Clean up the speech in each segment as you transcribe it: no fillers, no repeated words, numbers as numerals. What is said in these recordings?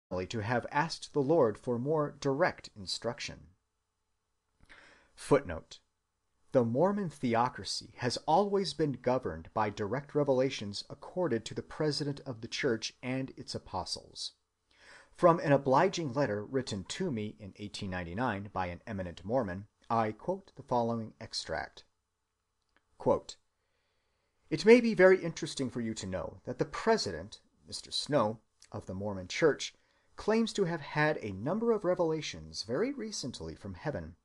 to have asked the Lord for more direct instruction. Footnote: The Mormon theocracy has always been governed by direct revelations accorded to the President of the Church and its apostles. From an obliging letter written to me in 1899 by an eminent Mormon, I quote the following extract. Quote, "It may be very interesting for you to know that the President, Mr. Snow, of the Mormon Church, claims to have had a number of revelations very recently from heaven.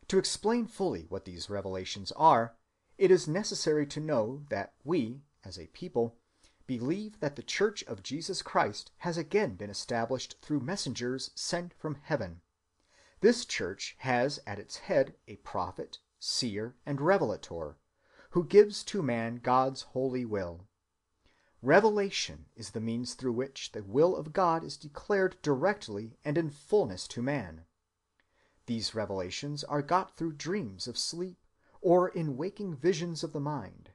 To explain fully what these revelations are, it is necessary to know that we, as a people, believe that the Church of Jesus Christ has again been established through messengers sent from heaven. This Church has at its head a prophet, seer, and revelator, who gives to man God's holy will. Revelation is the means through which the will of God is declared directly and in fullness to man. These revelations are got through dreams of sleep, or in waking visions of the mind,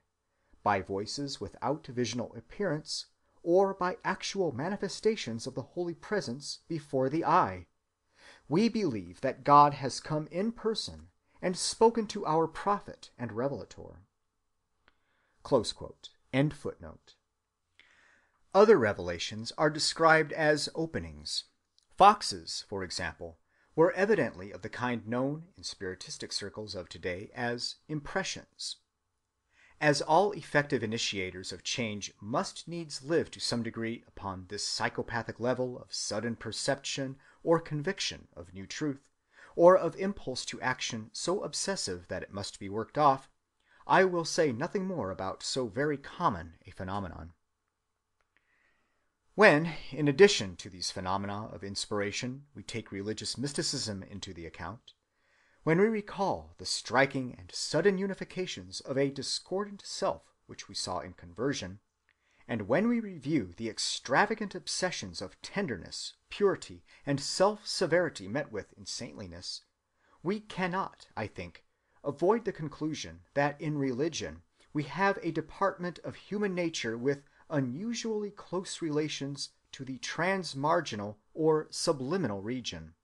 by voices without visional appearance, or by actual manifestations of the Holy Presence before the eye. We believe that God has come in person and spoken to our prophet and revelator." Close quote. End footnote. Other revelations are described as openings. Foxes, for example, were evidently of the kind known in spiritistic circles of today as impressions. As all effective initiators of change must needs live to some degree upon this psychopathic level of sudden perception or conviction of new truth, or of impulse to action so obsessive that it must be worked off, I will say nothing more about so very common a phenomenon. When, in addition to these phenomena of inspiration, we take religious mysticism into the account, when we recall the striking and sudden unifications of a discordant self which we saw in conversion, and when we review the extravagant obsessions of tenderness, purity, and self‐severity met with in saintliness, we cannot, I think, avoid the conclusion that in religion we have a department of human nature with unusually close relations to the transmarginal or subliminal region.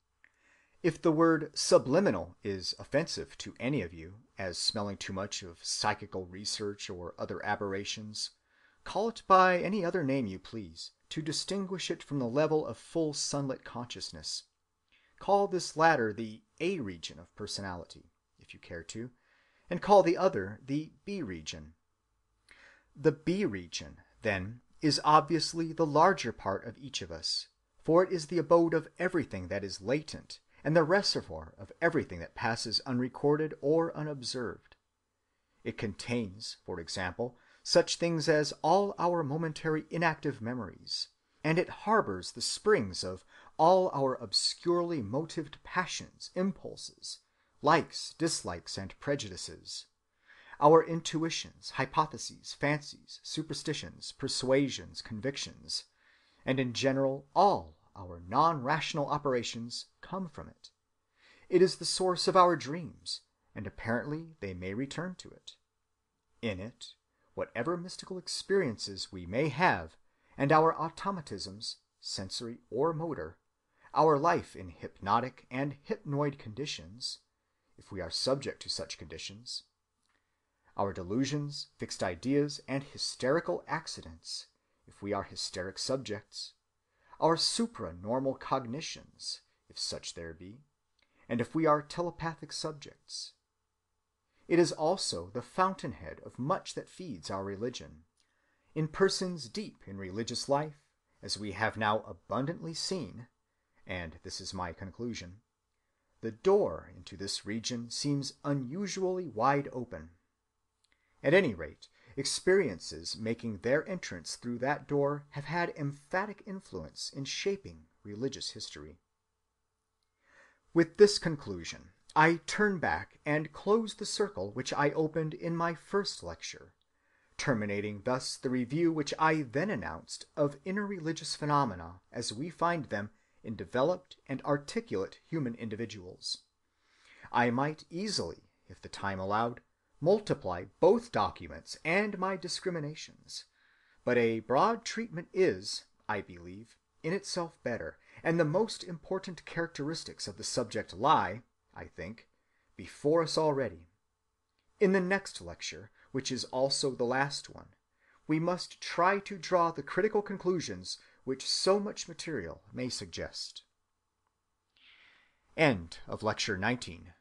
If the word subliminal is offensive to any of you, as smelling too much of psychical research or other aberrations, call it by any other name you please, to distinguish it from the level of full sunlit consciousness. Call this latter the A region of personality, if you care to, and call the other the B region. The B region, then, is obviously the larger part of each of us, for it is the abode of everything that is latent, and the reservoir of everything that passes unrecorded or unobserved. It contains, for example, such things as all our momentary inactive memories, and it harbors the springs of all our obscurely motived passions, impulses, likes, dislikes, and prejudices, our intuitions, hypotheses, fancies, superstitions, persuasions, convictions, and in general all our non-rational operations come from it. It is the source of our dreams, and apparently they may return to it. In it, whatever mystical experiences we may have, and our automatisms, sensory or motor, our life in hypnotic and hypnoid conditions, if we are subject to such conditions, our delusions, fixed ideas, and hysterical accidents, if we are hysteric subjects, our supranormal cognitions, if such there be, and if we are telepathic subjects. It is also the fountainhead of much that feeds our religion. In persons deep in religious life, as we have now abundantly seen, and this is my conclusion, the door into this region seems unusually wide open. At any rate, experiences making their entrance through that door have had emphatic influence in shaping religious history. With this conclusion, I turn back and close the circle which I opened in my first lecture, terminating thus the review which I then announced of inner religious phenomena as we find them in developed and articulate human individuals. I might easily, if the time allowed, multiply both documents and my discriminations, but a broad treatment is, I believe, in itself better, and the most important characteristics of the subject lie, I think, before us already. In the next lecture, which is also the last one, we must try to draw the critical conclusions which so much material may suggest. End of Lecture 19.